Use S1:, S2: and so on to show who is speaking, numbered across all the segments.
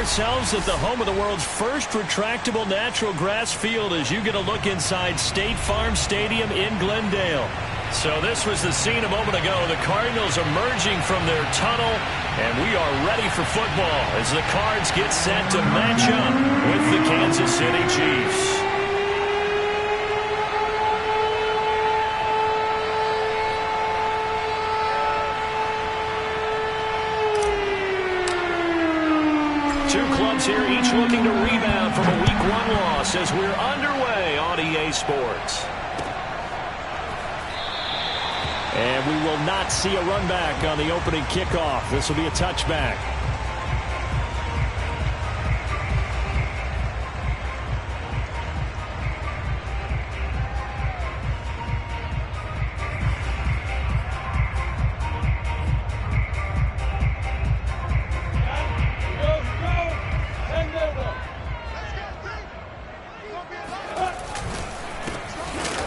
S1: ourselves at the home of the world's first retractable natural grass field as you get a look inside State Farm Stadium in Glendale. So this was the scene a moment ago. The Cardinals emerging from their tunnel, and we are ready for football as the Cards get set to match up with the Kansas City Chiefs. Two clubs here, each looking to rebound from a Week 1 loss as we're underway on EA Sports. And we will not see a run back on the opening kickoff. This will be a touchback.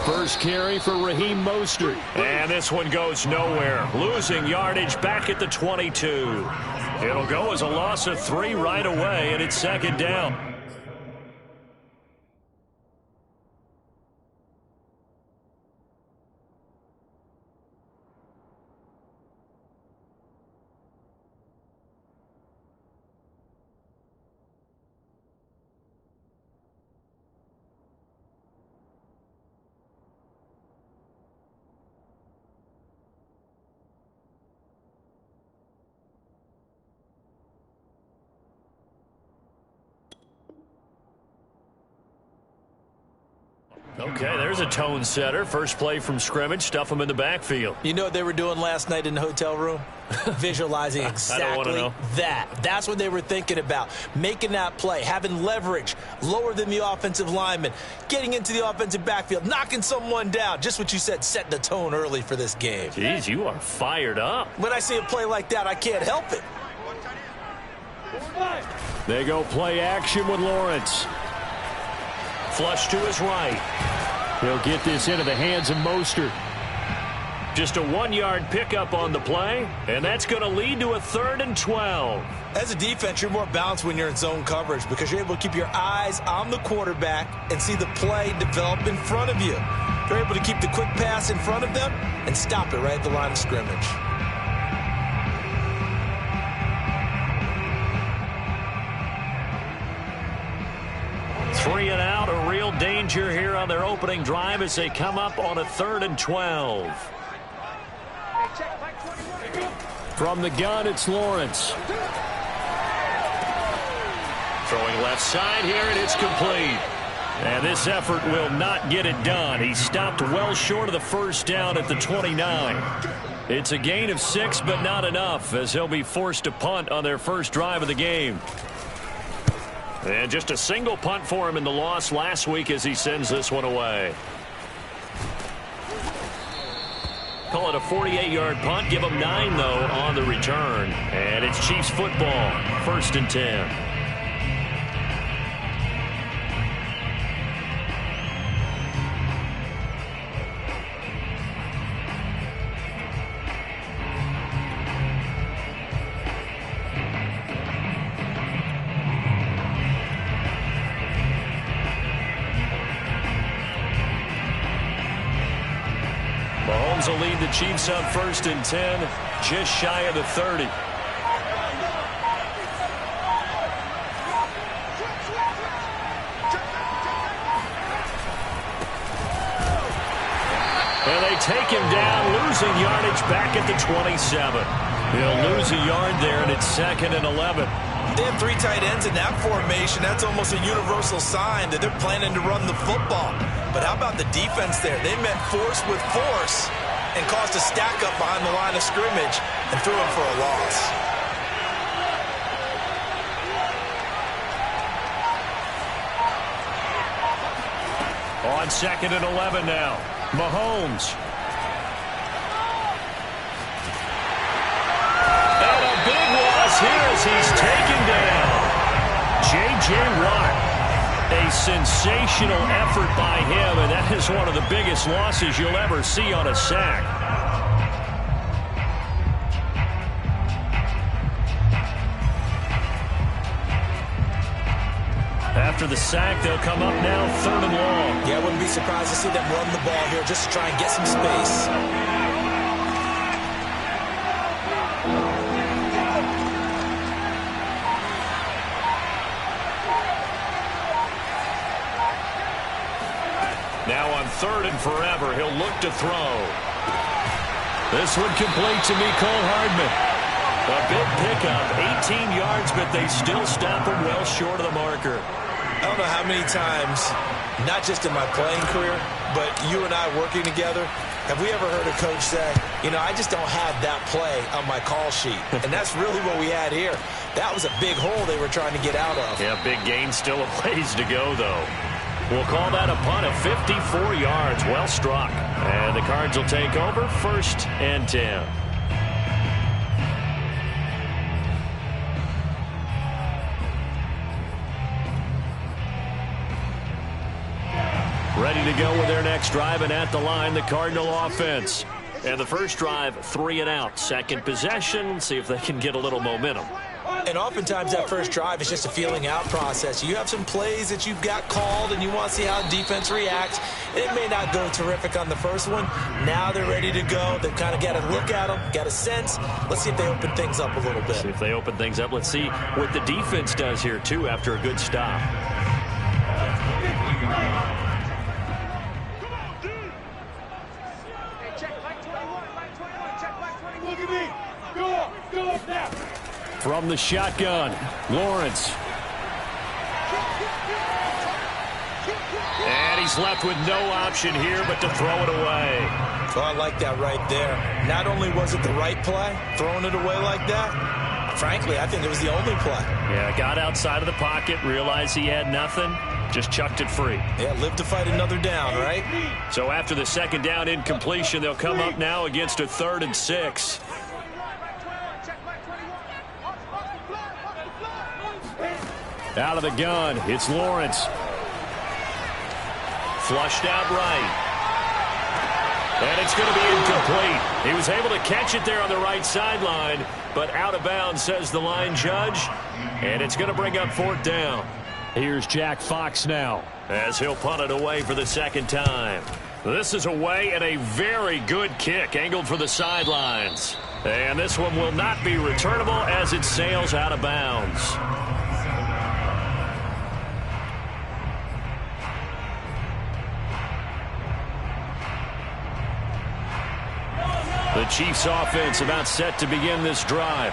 S1: First carry for Raheem Mostert. And this one goes nowhere. Losing yardage back at the 22. It'll go as a loss of 3 right away, and it's second down. Okay, there's a tone setter. First play from scrimmage. Stuff them in the backfield.
S2: You know what they were doing last night in the hotel room? Visualizing exactly that. That's what they were thinking about. Making that play, having leverage, lower than the offensive lineman, getting into the offensive backfield, knocking someone down. Just what you said, set the tone early for this game.
S1: Jeez, you are fired up.
S2: When I see a play like that, I can't help it.
S1: They go play action with Lawrence. Flush to his right. He'll get this into the hands of Mostert. Just a 1-yard pickup on the play, and that's going to lead to a 3rd and 12.
S2: As a defense, you're more balanced when you're in zone coverage because you're able to keep your eyes on the quarterback and see the play develop in front of you. You're able to keep the quick pass in front of them and stop it right at the line of scrimmage.
S1: Three and out, a real danger here on their opening drive as they come up on a 3rd and 12. From the gun, it's Lawrence. Throwing left side here, and it's complete. And this effort will not get it done. He stopped well short of the first down at the 29. It's a gain of 6, but not enough, as they'll be forced to punt on their first drive of the game. And just a single punt for him in the loss last week as he sends this one away. Call it a 48-yard punt. Give him 9, though, on the return. And it's Chiefs football, 1st and 10. Mahomes will lead the Chiefs up 1st and 10, just shy of the 30. And they take him down, losing yardage back at the 27. He'll lose a yard there, and it's 2nd and 11.
S2: They have 3 tight ends in that formation. That's almost a universal sign that they're planning to run the football. But how about the defense there? They met force with force and caused a stack up behind the line of scrimmage and threw him for a loss.
S1: On 2nd and 11 now. Mahomes. And a big loss here as he's taken down. J.J. Watt. A sensational effort by him, and that is one of the biggest losses you'll ever see on a sack. after the sack. They'll come up now 3rd and long.
S2: Yeah, I wouldn't be surprised to see them run the ball here just to try and get some space.
S1: Now on 3rd and forever, he'll look to throw. This one complete to Mecole Hardman. A big pickup, 18 yards, but they still stop him well short of the marker.
S2: I don't know how many times, not just in my playing career, but you and I working together, have we ever heard a coach say, you know, I just don't have that play on my call sheet. And that's really what we had here. That was a big hole they were trying to get out of.
S1: Yeah, big gain, still a ways to go, though. We'll call that a punt of 54 yards. Well struck. And the Cards will take over 1st and 10. Ready to go with their next drive, and at the line, the Cardinal offense. And the first drive, 3 and out. Second possession, see if they can get a little momentum.
S2: And oftentimes that first drive is just a feeling out process. You have some plays that you've got called and you want to see how defense reacts. It may not go terrific on the first one. Now they're ready to go. They've kind of got to look at them, got a sense. Let's see if they open things up a little bit.
S1: See if they open things up. Let's see what the defense does here, too, after a good stop. From the shotgun, Lawrence. And he's left with no option here but to throw it away.
S2: Oh, I like that right there. Not only was it the right play, throwing it away like that, frankly, I think it was the only play.
S1: Yeah, got outside of the pocket, realized he had nothing, just chucked it free.
S2: Yeah, live to fight another down, right?
S1: So after the second down incompletion, they'll come up now against a 3rd and 6. Out of the gun, it's Lawrence. Flushed out right. And it's going to be incomplete. He was able to catch it there on the right sideline, but out of bounds, says the line judge. And it's going to bring up 4th down. Here's Jack Fox now, as he'll punt it away for the second time. This is away, and a very good kick angled for the sidelines. And this one will not be returnable as it sails out of bounds. The Chiefs offense about set to begin this drive.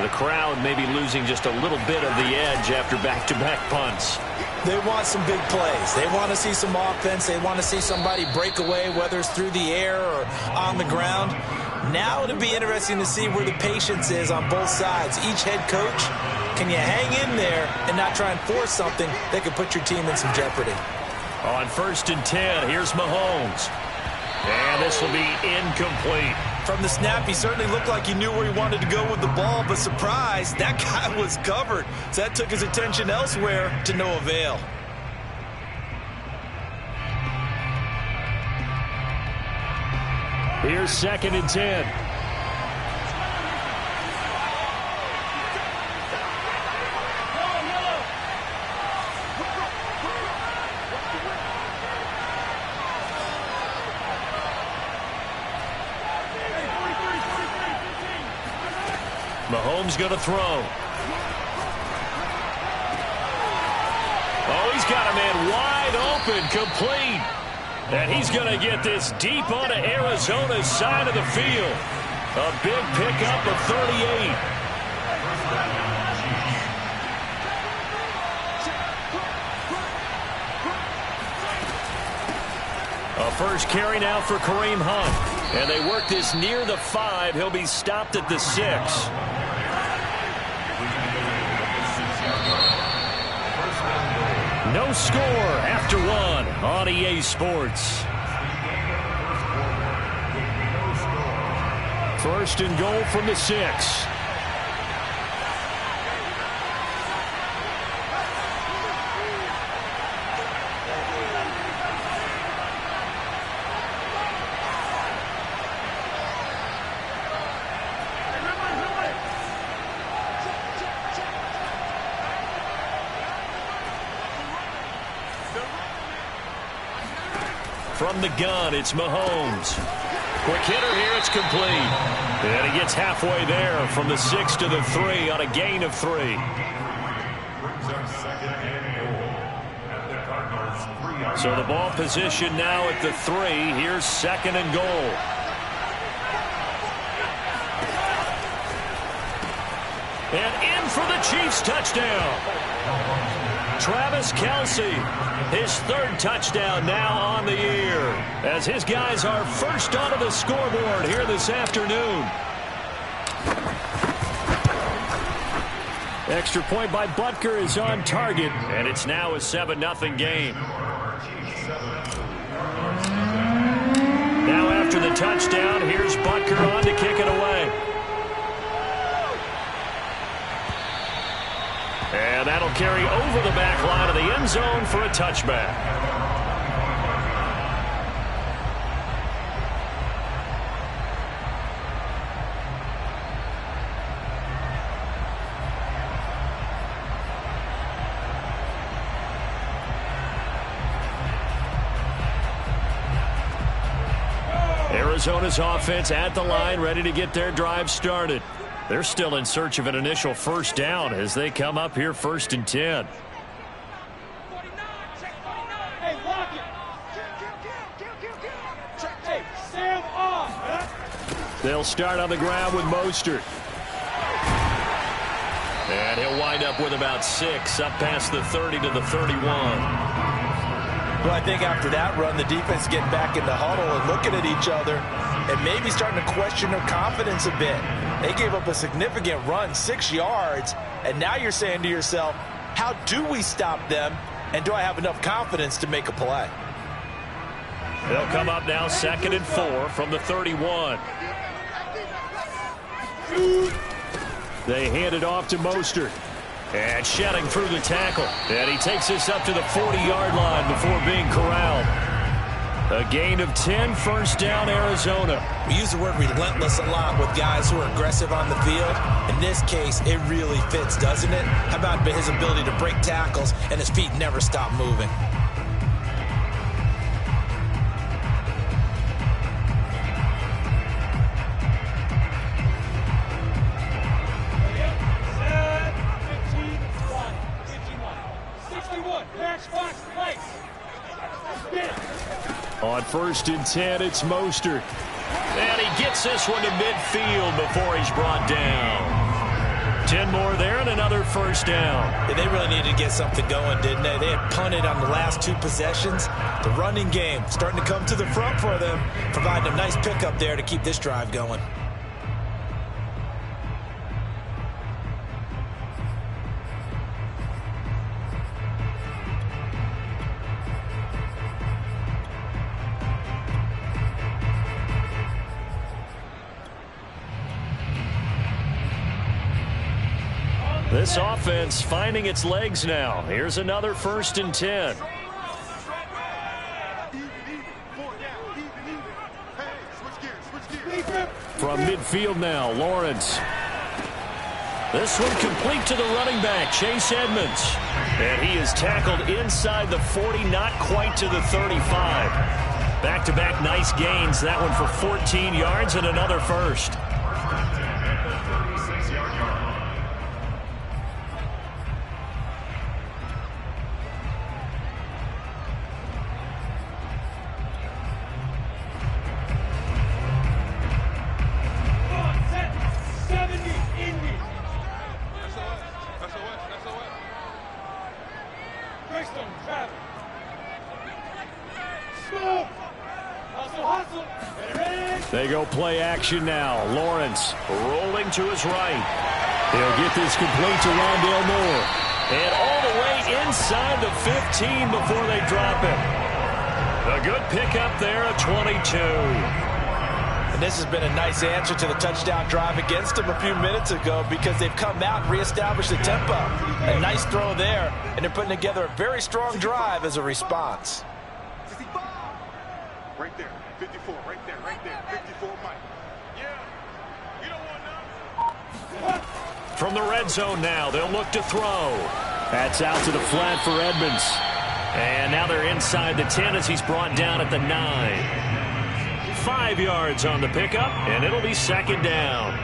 S1: The crowd may be losing just a little bit of the edge after back-to-back punts.
S2: They want some big plays. They want to see some offense. They want to see somebody break away, whether it's through the air or on the ground. Now it'll be interesting to see where the patience is on both sides. Each head coach, can you hang in there and not try and force something that could put your team in some jeopardy?
S1: On 1st and 10, here's Mahomes. And this will be incomplete.
S2: From the snap, he certainly looked like he knew where he wanted to go with the ball, but surprise, that guy was covered. So that took his attention elsewhere to no avail.
S1: Here's 2nd and 10. Mahomes going to throw. Oh, he's got a man wide open, complete. And he's going to get this deep onto Arizona's side of the field. A big pickup of 38. A first carry now for Kareem Hunt. And they work this near the 5. He'll be stopped at the 6. No score after 1 on EA Sports. 1st and goal from the 6. From the gun, it's Mahomes. Quick hitter here, it's complete. And he gets halfway there from the 6 to the 3 on a gain of 3. So the ball position now at the 3. Here's 2nd and goal. And in for the Chiefs touchdown. Travis Kelce, his 3rd touchdown now on the year, as his guys are first onto the scoreboard here this afternoon. Extra point by Butker is on target, and it's now a 7-0 game. Now after the touchdown, here's Butker on to kick it away. And that'll carry over the back line of the end zone for a touchback. Arizona's offense at the line, ready to get their drive started. They're still in search of an initial first down as they come up here 1st and 10. They'll start on the ground with Mostert. And he'll wind up with about 6 up past the 30 to the 31.
S2: Well, I think after that run, the defense is getting back in the huddle and looking at each other and maybe starting to question their confidence a bit. They gave up a significant run, 6 yards, and now you're saying to yourself, how do we stop them, and do I have enough confidence to make a play?
S1: They'll come up now 2nd and 4 from the 31. They hand it off to Mostert. And shedding through the tackle. And he takes this up to the 40-yard line before being corralled. A gain of 10, first down, Arizona.
S2: We use the word relentless a lot with guys who are aggressive on the field. In this case, it really fits, doesn't it? How about his ability to break tackles and his feet never stop moving?
S1: On 1st and 10, it's Mostert. And he gets this one to midfield before he's brought down. 10 more there and another first down.
S2: Yeah, they really needed to get something going, didn't they? They had punted on the last 2 possessions. The running game starting to come to the front for them, providing a nice pickup there to keep this drive going.
S1: This offense finding its legs now. Here's another 1st and 10. From midfield now, Lawrence. This one complete to the running back, Chase Edmonds. And he is tackled inside the 40, not quite to the 35. Back-to-back nice gains. That one for 14 yards and another first. They go play action now. Lawrence rolling to his right. He'll get this complete to Rondale Moore. And all the way inside the 15 before they drop him. A good pickup there at 22.
S2: And this has been a nice answer to the touchdown drive against them a few minutes ago because they've come out and reestablished the tempo. A nice throw there, and they're putting together a very strong drive as a response.
S3: Right there, 54, right there, 54, Mike. Yeah, you don't want none.
S1: From the red zone now, they'll look to throw. That's out to the flat for Edmonds. And now they're inside the 10 as he's brought down at the 9. 5 yards on the pickup, and it'll be second down.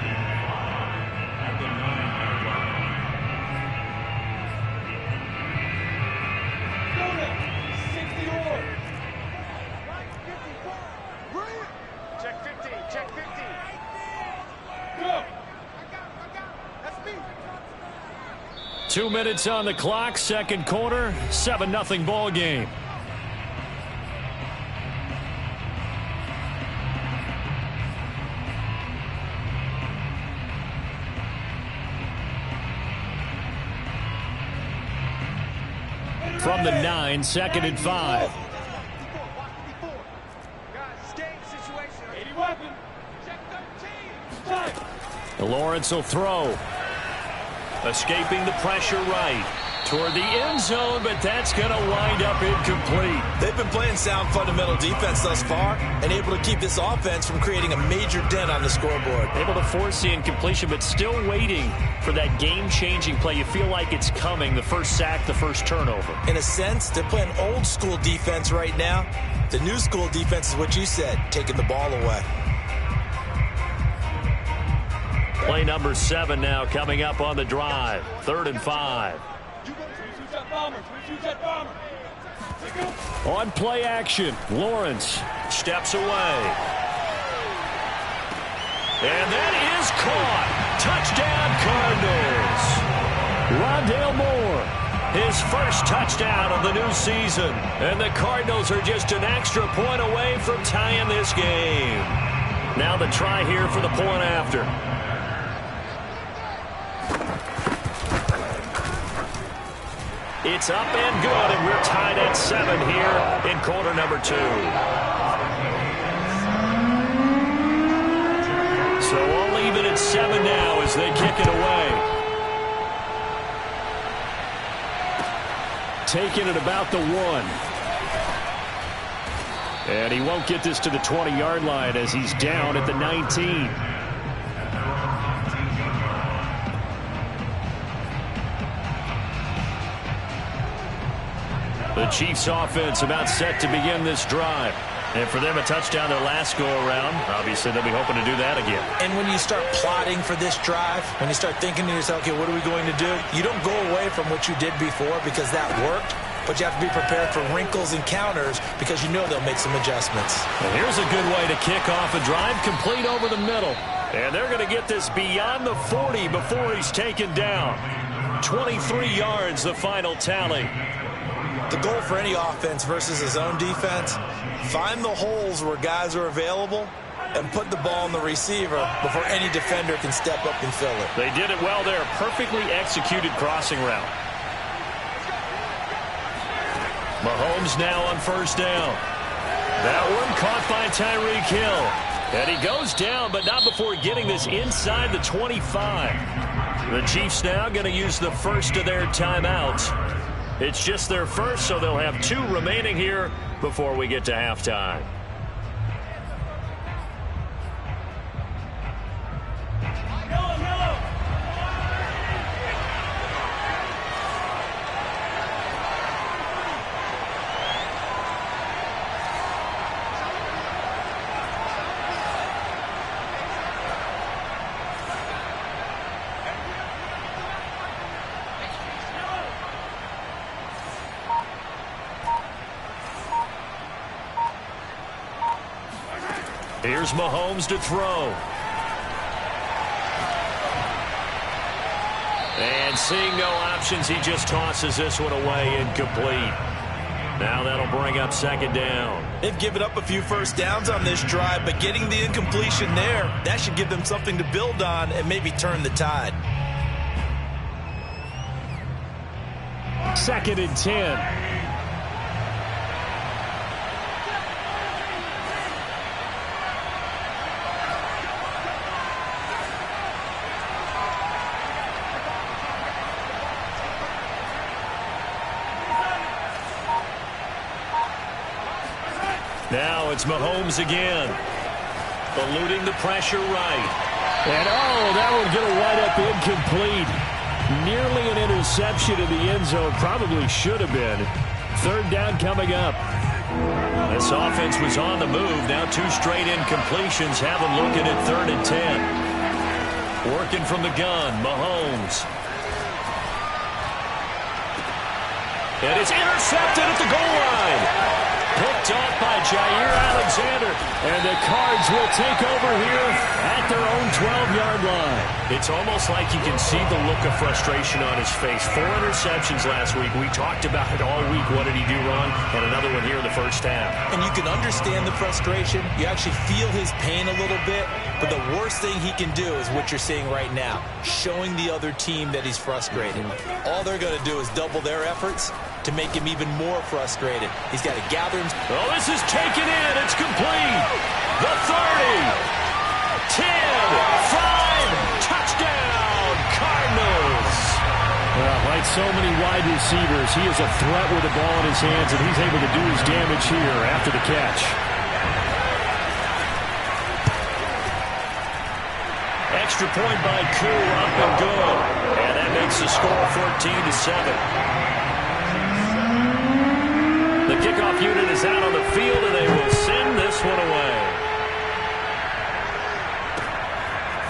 S3: Check 15, check 15. Go.
S1: 2 minutes on the clock, second quarter, 7-0 ball game. From the 9, second and 5. Lawrence will throw. Escaping the pressure right toward the end zone, but that's going to wind up incomplete.
S2: They've been playing sound fundamental defense thus far and able to keep this offense from creating a major dent on the scoreboard.
S1: Able to force the incompletion, but still waiting for that game-changing play. You feel like it's coming, the first sack, the first turnover.
S2: In a sense, they're playing old-school defense right now. The new-school defense is what you said, taking the ball away.
S1: Play number 7 now coming up on the drive. 3rd and 5. On play action, Lawrence steps away. And that is caught. Touchdown, Cardinals. Rondale Moore, his first touchdown of the new season. And the Cardinals are just an extra point away from tying this game. Now the try here for the point after. It's up and good, and we're tied at 7 here in quarter number 2. So all even at 7 now as they kick it away. Taking it about the 1. And he won't get this to the 20-yard line as he's down at the 19. The Chiefs offense about set to begin this drive. And for them, a touchdown their last go-around. Obviously, they'll be hoping to do that again.
S2: And when you start plotting for this drive, when you start thinking to yourself, okay, what are we going to do? You don't go away from what you did before because that worked. But you have to be prepared for wrinkles and counters because you know they'll make some adjustments.
S1: And here's a good way to kick off a drive, complete over the middle. And they're going to get this beyond the 40 before he's taken down. 23 yards, the final tally.
S2: The goal for any offense versus his own defense, find the holes where guys are available and put the ball on the receiver before any defender can step up and fill it.
S1: They did it well there. Perfectly executed crossing route. Mahomes now on first down. That one caught by Tyreek Hill. And he goes down, but not before getting this inside the 25. The Chiefs now going to use the first of their timeouts. It's just their first, so they'll have 2 remaining here before we get to halftime. Here's Mahomes to throw. And seeing no options, he just tosses this one away, incomplete. Now that'll bring up second down.
S2: They've given up a few first downs on this drive, but getting the incompletion there, that should give them something to build on and maybe turn the tide.
S1: 2nd and 10. Now it's Mahomes again. Eluding the pressure right. And that one going to wind up incomplete. Nearly an interception in the end zone. Probably should have been. Third down coming up. This offense was on the move. Now 2 straight incompletions have them looking at 3rd and 10. Working from the gun, Mahomes. And it's intercepted at the goal line. Picked off by Jair Alexander. And the Cards will take over here at their own 12-yard line. It's almost like you can see the look of frustration on his face. 4 interceptions last week. We talked about it all week. What did he do wrong? And another one here in the first half.
S2: And you can understand the frustration. You actually feel his pain a little bit. But the worst thing he can do is what you're seeing right now, showing the other team that he's frustrated. All they're going to do is double their efforts to make him even more frustrated. He's got to gather him.
S1: Oh, this is taken in. It's complete. The 30. 10. 5. Touchdown, Cardinals. Like so many wide receivers, he is a threat with the ball in his hands, and he's able to do his damage here after the catch. Extra point by Koo, up and good. And that makes the score 14-7. The kickoff unit is out on the field, and they will send this one away.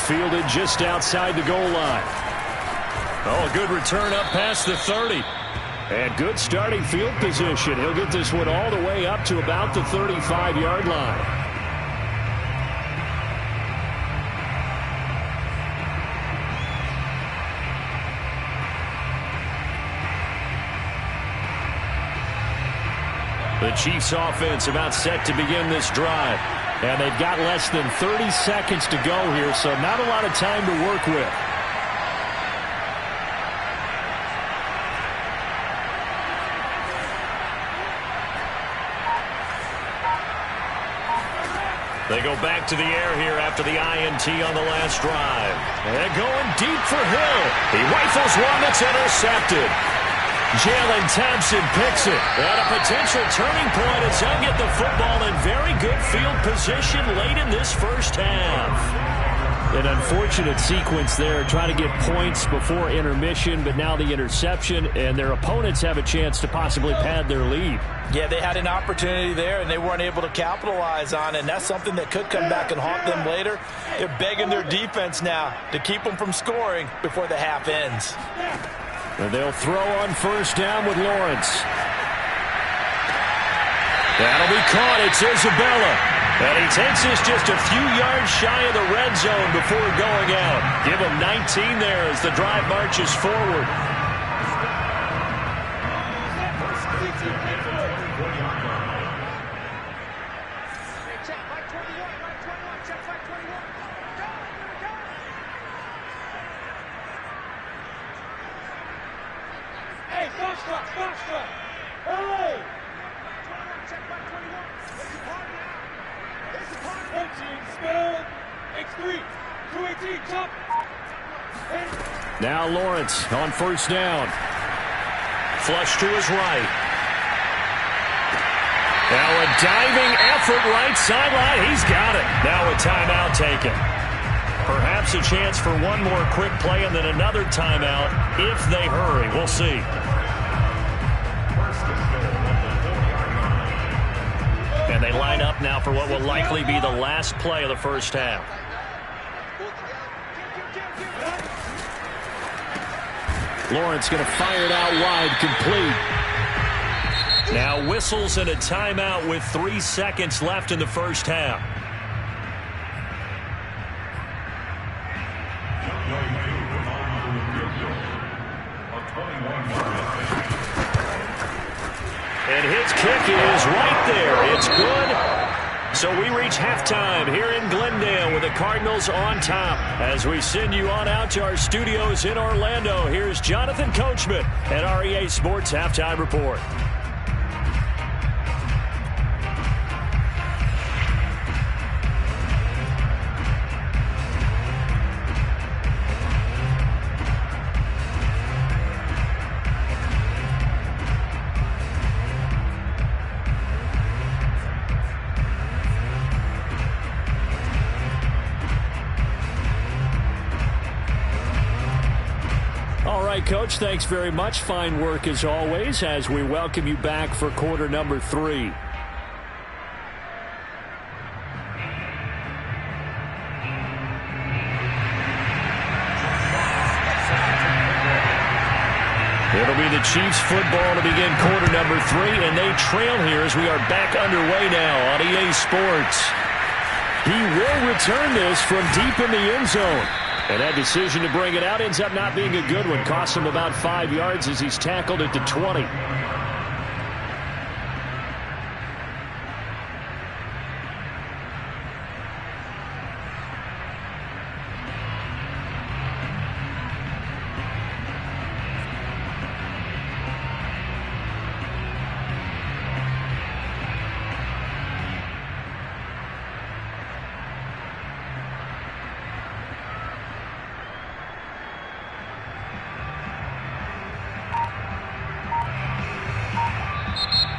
S1: Fielded just outside the goal line. Oh, a good return up past the 30. And good starting field position. He'll get this one all the way up to about the 35-yard line. The Chiefs offense about set to begin this drive. And they've got less than 30 seconds to go here, so not a lot of time to work with. They go back to the air here after the INT on the last drive. And going deep for Hill. He rifles one that's intercepted. Jalen Thompson picks it. And a potential turning point as he'll get the football in very good field position late in this first half. An unfortunate sequence there, trying to get points before intermission, but now the interception, and their opponents have a chance to possibly pad their lead.
S2: Yeah, they had an opportunity there, and they weren't able to capitalize on it, and that's something that could come back and haunt them later. They're begging their defense now to keep them from scoring before the half ends.
S1: And they'll throw on first down with Lawrence. That'll be caught. It's Isabella. And he takes us just a few yards shy of the red zone before going out. Give him 19 there as the drive marches forward. Now Lawrence on first down. Flush to his right. Now a diving effort right sideline. He's got it. Now a timeout taken. Perhaps a chance for one more quick play and then another timeout if they hurry. We'll see. And they line up now for what will likely be the last play of the first half. Lawrence going to fire it out wide, complete. Now whistles and a timeout with 3 seconds left in the first half. And his kick is right there. It's good. So we reach halftime here in Glendale with the Cardinals on top. As we send you on out to our studios in Orlando, here's Jonathan Coachman at REA Sports Halftime Report. right, Coach, thanks very much. Fine work as always as we welcome you back for quarter number 3. It'll be the Chiefs football to begin quarter number 3, and they trail here as we are back underway now on EA Sports. He will return this from deep in the end zone. And that decision to bring it out ends up not being a good one. Costs him about 5 yards as he's tackled at the 20.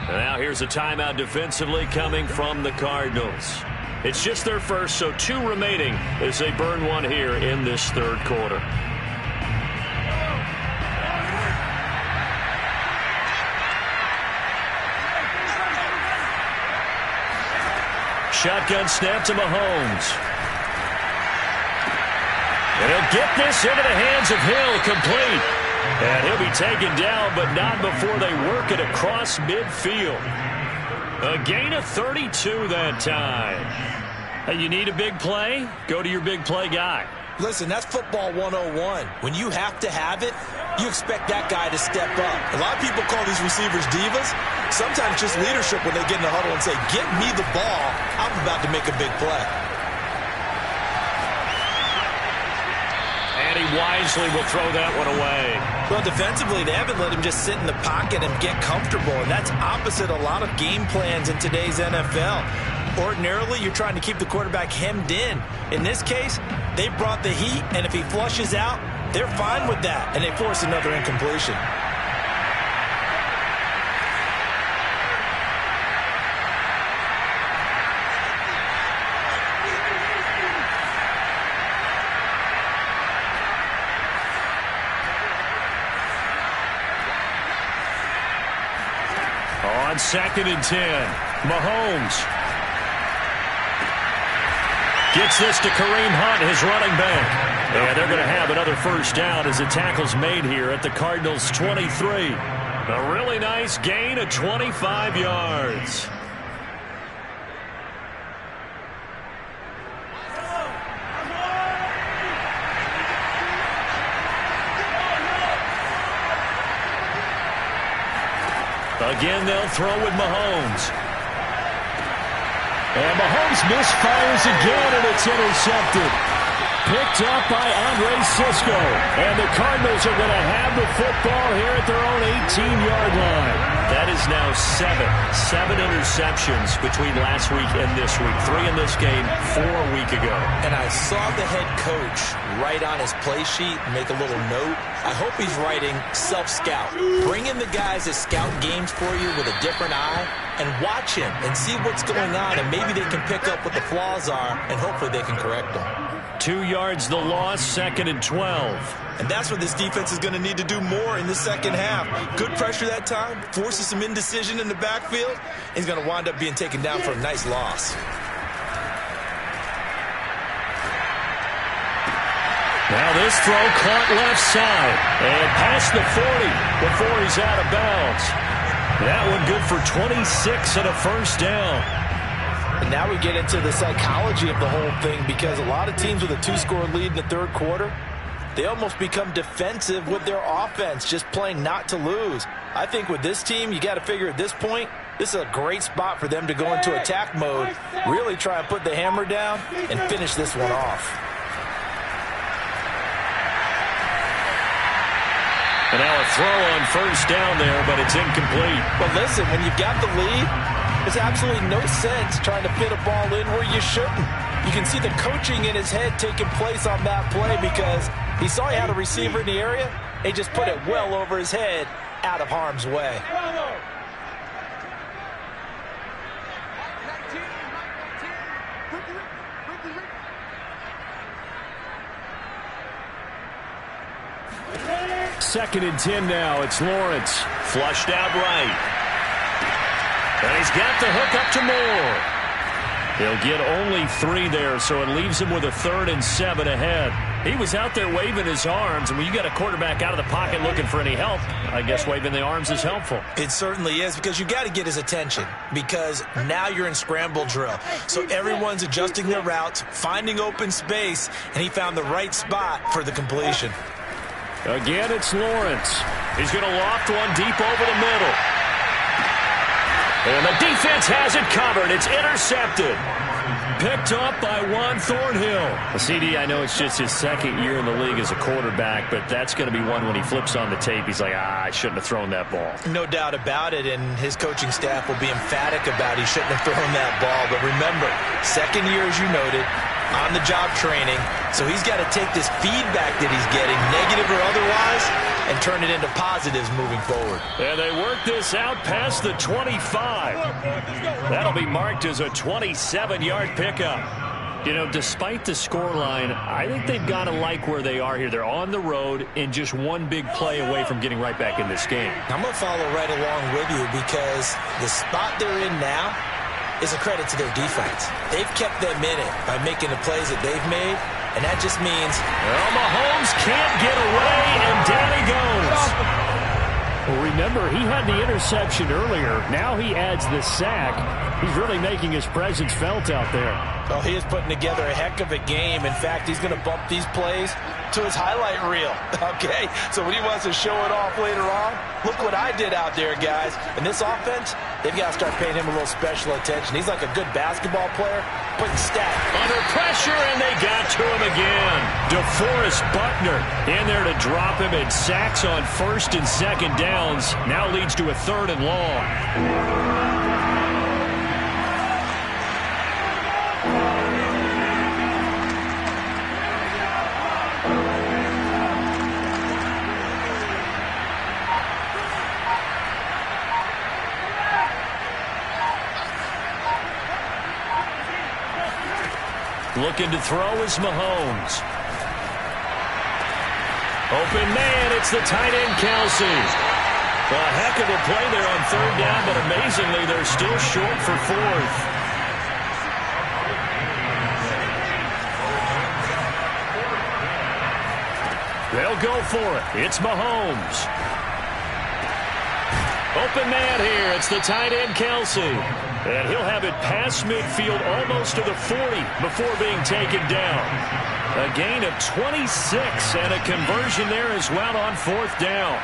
S1: Now here's a timeout defensively coming from the Cardinals. It's just their first, so 2 remaining as they burn one here in this third quarter. Shotgun snap to Mahomes. And he'll get this into the hands of Hill, complete. And he'll be taken down, but not before they work it across midfield. A gain of 32 that time. Hey, you need a big play? Go to your big play guy.
S2: Listen, that's football 101. When you have to have it, you expect that guy to step up. A lot of people call these receivers divas. Sometimes just leadership when they get in the huddle and say, get me the ball. I'm about to make a big play.
S1: And he wisely will throw that one away.
S2: Well, defensively, they haven't let him just sit in the pocket and get comfortable, and that's opposite a lot of game plans in today's NFL. Ordinarily, you're trying to keep the quarterback hemmed in. In this case, they brought the heat, and if he flushes out, they're fine with that, and they force another incompletion.
S1: On 2nd and 10, Mahomes gets this to Kareem Hunt, his running back. And they're going to have another first down as the tackle's made here at the Cardinals' 23. A really nice gain of 25 yards. Again, they'll throw with Mahomes. And Mahomes misfires again, and it's intercepted. Picked up by Andre Cisco. And the Cardinals are going to have the football here at their own 18-yard line. That is now 7 interceptions between last week and this week. 3 in this game, 4 a week ago.
S2: And I saw the head coach write on his play sheet, make a little note. I hope he's writing self-scout. Bring in the guys that scout games for you with a different eye and watch him and see what's going on, and maybe they can pick up what the flaws are, and hopefully they can correct them.
S1: 2 yards the loss, 2nd and 12.
S2: And that's what this defense is going to need to do more in the second half. Good pressure that time, forces some indecision in the backfield. He's going to wind up being taken down for a nice loss.
S1: Now this throw caught left side and past the 40 before he's out of bounds. That one good for 26 and a first down.
S2: And now we get into the psychology of the whole thing, because a lot of teams with a 2-score lead in the third quarter, they almost become defensive with their offense, just playing not to lose. I think with this team, you got to figure at this point, this is a great spot for them to go into attack mode, really try and put the hammer down and finish this one off.
S1: And now a throw on first down there, but it's incomplete.
S2: But listen, when you've got the lead, there's absolutely no sense trying to fit a ball in where you shouldn't. You can see the coaching in his head taking place on that play, because he saw he had a receiver in the area. He just put it well over his head, out of harm's way.
S1: 2nd and 10 now. It's Lawrence.
S4: Flushed out right.
S1: And he's got the hook up to Moore. He'll get only 3 there, so it leaves him with a 3rd and 7 ahead. He was out there waving his arms, and when you got a quarterback out of the pocket looking for any help, I guess waving the arms is helpful.
S2: It certainly is, because you got to get his attention, because now you're in scramble drill. So everyone's adjusting their routes, finding open space, and he found the right spot for the completion.
S1: Again, it's Lawrence. He's going to loft one deep over the middle. And the defense has it covered. It's intercepted. Picked up by Juan Thornhill. CD, I know it's just his 2nd year in the league as a quarterback, but that's going to be one when he flips on the tape, he's like, I shouldn't have thrown that ball.
S2: No doubt about it, and his coaching staff will be emphatic about he shouldn't have thrown that ball. But remember, 2nd year, as you noted, on-the-job training, so he's got to take this feedback that he's getting, negative or otherwise, and turn it into positives moving forward.
S1: And they work this out past the 25. That'll be marked as a 27-yard pickup. You know, despite the scoreline, I think they've got to like where they are here. They're on the road and just one big play away from getting right back in this game.
S2: I'm going to follow right along with you, because the spot they're in now is a credit to their defense. They've kept them in it by making the plays that they've made, and that just means,
S1: well, Mahomes can't get away, and down he goes. Well, remember, he had the interception earlier. Now he adds the sack. He's really making his presence felt out there.
S2: Well, he is putting together a heck of a game. In fact, he's going to bump these plays to his highlight reel, okay? So when he wants to show it off later on, look what I did out there, guys. And this offense, they've got to start paying him a little special attention. He's like a good basketball player, putting stat.
S1: Under pressure, and they got to him again. DeForest Buckner in there to drop him, and sacks on 1st and 2nd downs. Now leads to a 3rd and long. Looking to throw is Mahomes. Open man, it's the tight end, Kelsey. A heck of a play there on 3rd down, but amazingly, they're still short for 4th. They'll go for it. It's Mahomes. Open man here. It's the tight end, Kelsey. And he'll have it past midfield, almost to the 40 before being taken down. A gain of 26 and a conversion there as well on 4th down.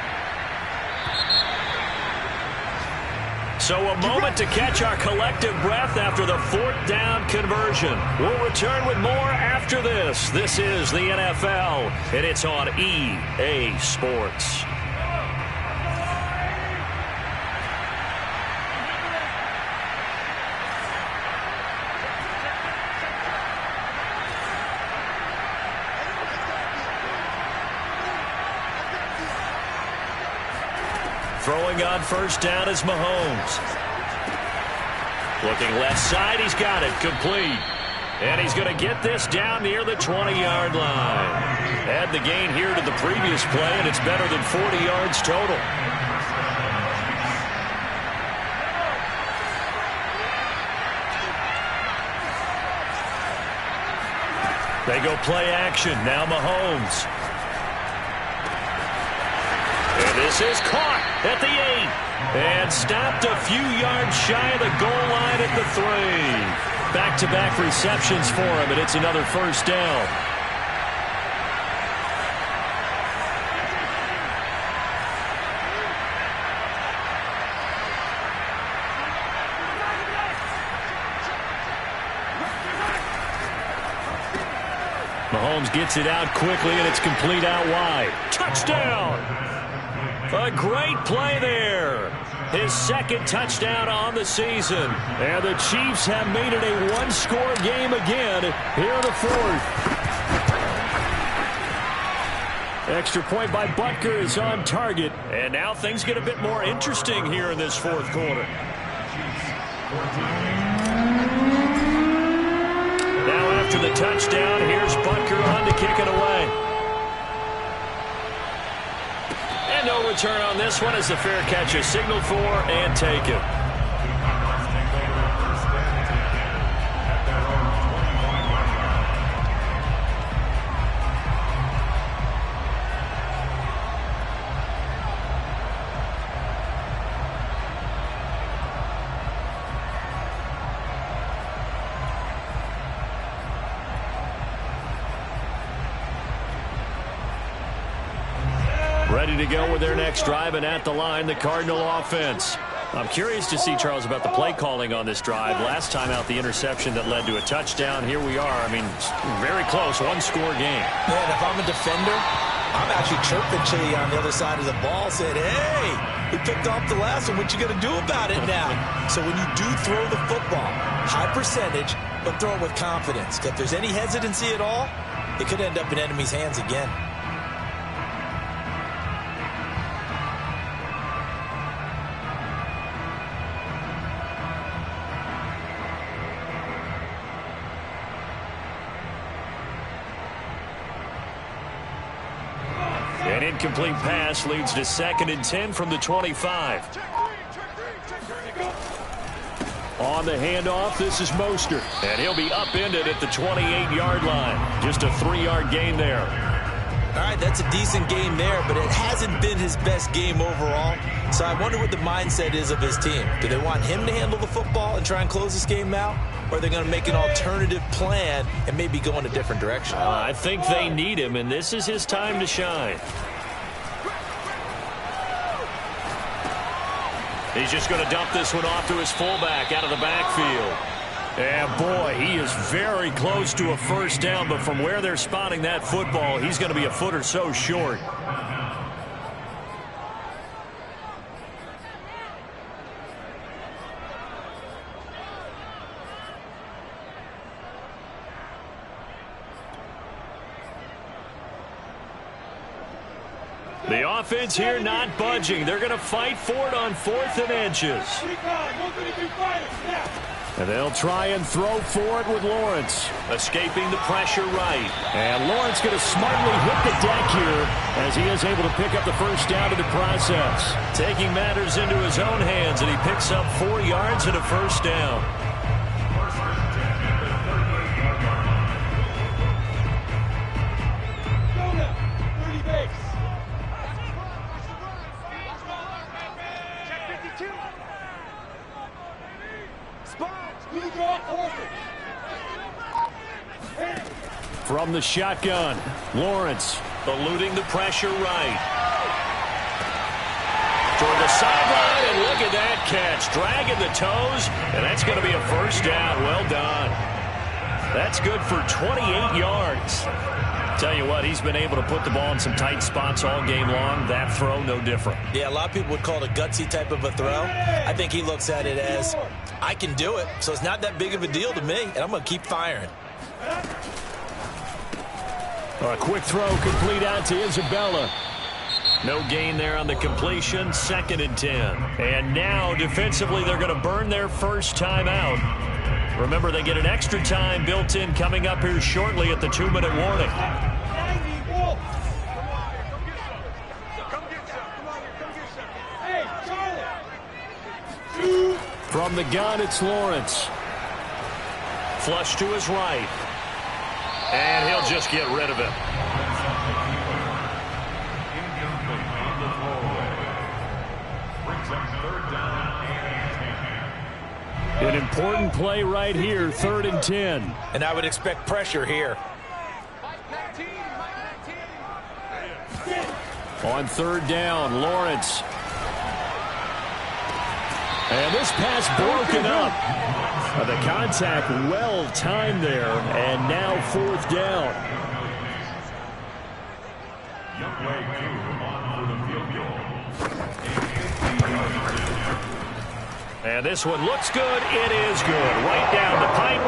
S1: So a moment to catch our collective breath after the 4th down conversion. We'll return with more after this. This is the NFL, and it's on EA Sports. Throwing on 1st down is Mahomes. Looking left side, he's got it, complete. And he's going to get this down near the 20-yard line. Add the gain here to the previous play, and it's better than 40 yards total. They go play action, now Mahomes. And this is caught at the 8. And stopped a few yards shy of the goal line at the 3. Back-to-back receptions for him, and it's another 1st down. Mahomes gets it out quickly, and it's complete out wide. Touchdown! A great play there. His 2nd touchdown on the season. And the Chiefs have made it a one-score game again here in the 4th. Extra point by Butker is on target. And now things get a bit more interesting here in this 4th quarter. Now after the touchdown, here's Butker on to kick it away. And no return on this one as the fair catch is signaled for and taken. Ready to go with their next drive, and at the line, the Cardinal offense. I'm curious to see, Charles, about the play calling on this drive. Last time out, the interception that led to a touchdown. Here we are. I mean, very close, one-score game.
S2: Yeah, and if I'm a defender, I'm actually chirping Chili on the other side of the ball, saying, hey, we picked off the last one. What you going to do about it now? So when you do throw the football, high percentage, but throw it with confidence. If there's any hesitancy at all, it could end up in enemy's hands again.
S1: An incomplete pass leads to 2nd and 10 from the 25. On the handoff, this is Mostert. And he'll be upended at the 28-yard line. Just a 3-yard gain there.
S2: All right, that's a decent game there, but it hasn't been his best game overall. So I wonder what the mindset is of his team. Do they want him to handle the football and try and close this game out? Or are they going to make an alternative plan and maybe go in a different direction?
S1: I think they need him, and this is his time to shine. He's just going to dump this one off to his fullback out of the backfield. And, boy, he is very close to a first down, but from where they're spotting that football, he's going to be a foot or so short. The offense here not budging. They're going to fight for it on 4th and inches. And they'll try and throw for it with Lawrence. Escaping the pressure right. And Lawrence going to smartly hit the deck here as he is able to pick up the first down in the process. Taking matters into his own hands, and he picks up 4 yards and a first down. From the shotgun, Lawrence eluding the pressure right. Toward the sideline, and look at that catch. Dragging the toes, and that's going to be a first down. Well done. That's good for 28 yards. Tell you what, he's been able to put the ball in some tight spots all game long. That throw, no different.
S2: Yeah, a lot of people would call it a gutsy type of a throw. I think he looks at it as, I can do it, so it's not that big of a deal to me, and I'm going to keep firing.
S1: A quick throw complete out to Isabella. No gain there on the completion. 2nd and 10. And now, defensively, they're going to burn their first time out. Remember, they get an extra time built in coming up here shortly at the 2-minute warning. From the gun, it's Lawrence. Flush to his right. And he'll just get rid of it. An important play right here, 3rd and 10.
S2: And I would expect pressure here.
S1: On 3rd down, Lawrence. And this pass broken up. The contact well timed there, and now 4th down. And this one looks good. It is good. Right down the pipe.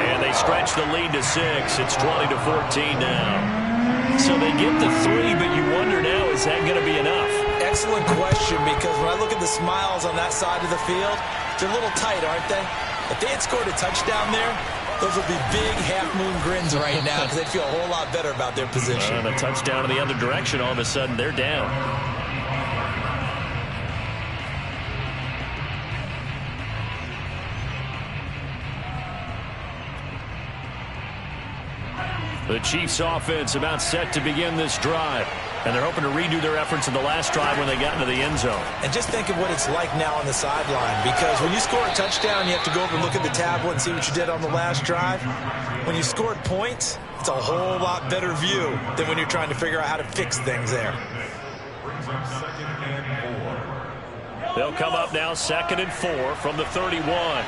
S1: And they stretch the lead to 6. It's 20-14 now. So they get the 3, but you wonder now, is that going to be enough?
S2: Excellent question, because when I look at the smiles on that side of the field, they're a little tight, aren't they? If they had scored a touchdown there, those would be big half-moon grins right now because they'd feel a whole lot better about their position.
S1: And a touchdown in the other direction, all of a sudden, they're down. The Chiefs offense about set to begin this drive. And they're hoping to redo their efforts in the last drive when they got into the end zone.
S2: And just think of what it's like now on the sideline. Because when you score a touchdown, you have to go over and look at the tablet and see what you did on the last drive. When you scored points, it's a whole lot better view than when you're trying to figure out how to fix things there.
S1: They'll come up now 2nd and 4 from the 31.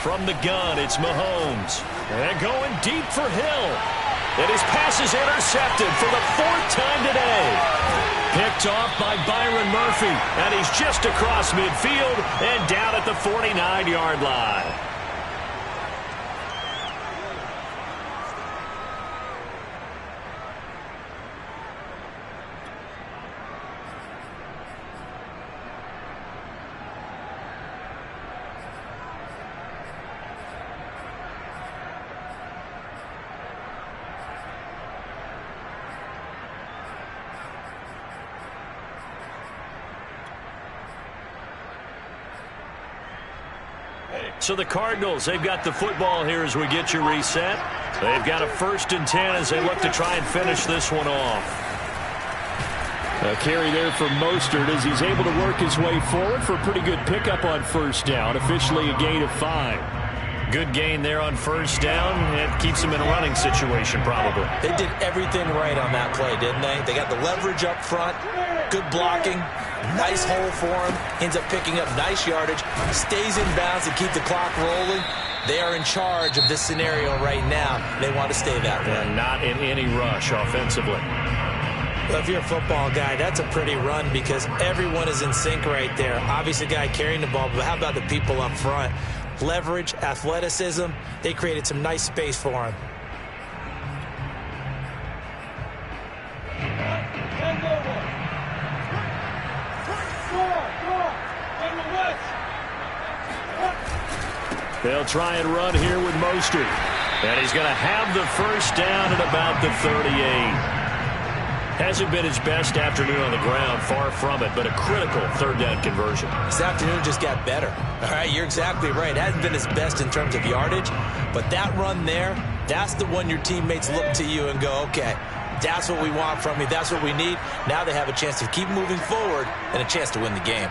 S1: From the gun, it's Mahomes. And going deep for Hill. And his pass is intercepted for the 4th time today. Picked off by Byron Murphy. And he's just across midfield and down at the 49-yard line. So the Cardinals, they've got the football here as we get you reset. They've got a 1st and 10 as they look to try and finish this one off. A carry there for Mostert as he's able to work his way forward for a pretty good pickup on 1st down. Officially a gain of 5. Good gain there on 1st down. It keeps them in a running situation probably.
S2: They did everything right on that play, didn't they? They got the leverage up front, good blocking, nice hole for him, ends up picking up nice yardage, stays in bounds to keep the clock rolling. They are in charge of this scenario right now. They want to stay that way.
S1: And not in any rush offensively.
S2: Well, if you're a football guy, that's a pretty run because everyone is in sync right there. Obviously, the guy carrying the ball, but how about the people up front? Leverage, athleticism, they created some nice space for him.
S1: They'll try and run here with Mostert. And he's going to have the 1st down at about the 38. Hasn't been his best afternoon on the ground, far from it, but a critical 3rd down conversion.
S2: This afternoon just got better. All right, you're exactly right. It hasn't been his best in terms of yardage, but that run there, that's the one your teammates look to you and go, okay, that's what we want from you. That's what we need. Now they have a chance to keep moving forward and a chance to win the game.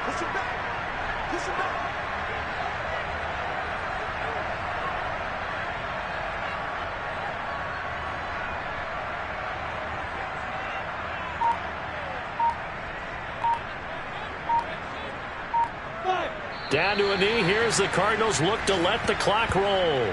S3: Push it back. Push it back.
S1: Down to a knee. Here's the Cardinals look to let the clock roll.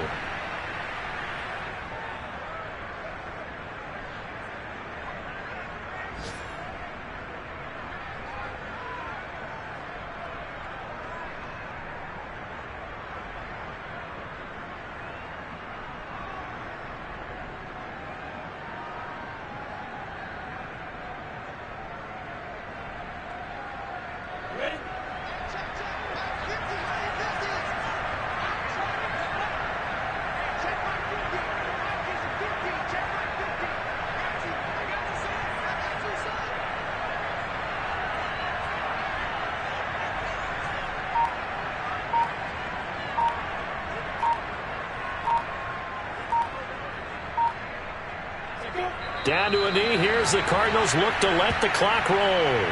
S1: Down to a knee. Here's the Cardinals look to let the clock roll.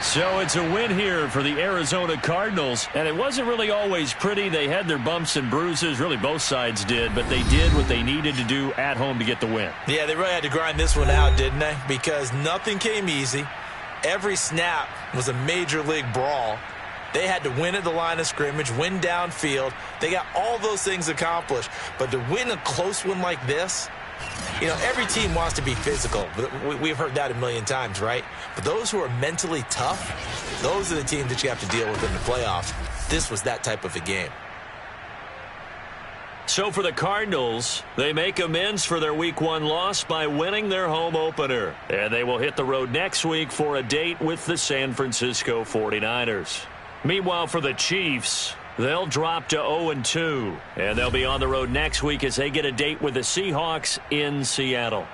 S1: So it's a win here for the Arizona Cardinals. And it wasn't really always pretty. They had their bumps and bruises. Really, both sides did. But they did what they needed to do at home to get the win.
S2: Yeah, they really had to grind this one out, didn't they? Because nothing came easy. Every snap was a major league brawl. They had to win at the line of scrimmage, win downfield. They got all those things accomplished. But to win a close one like this, you know, every team wants to be physical. We've heard that a million times, right? But those who are mentally tough, those are the teams that you have to deal with in the playoffs. This was that type of a game.
S1: So for the Cardinals, they make amends for their Week 1 loss by winning their home opener. And they will hit the road next week for a date with the San Francisco 49ers. Meanwhile, for the Chiefs, They'll drop to 0-2, and they'll be on the road next week as they get a date with the Seahawks in Seattle.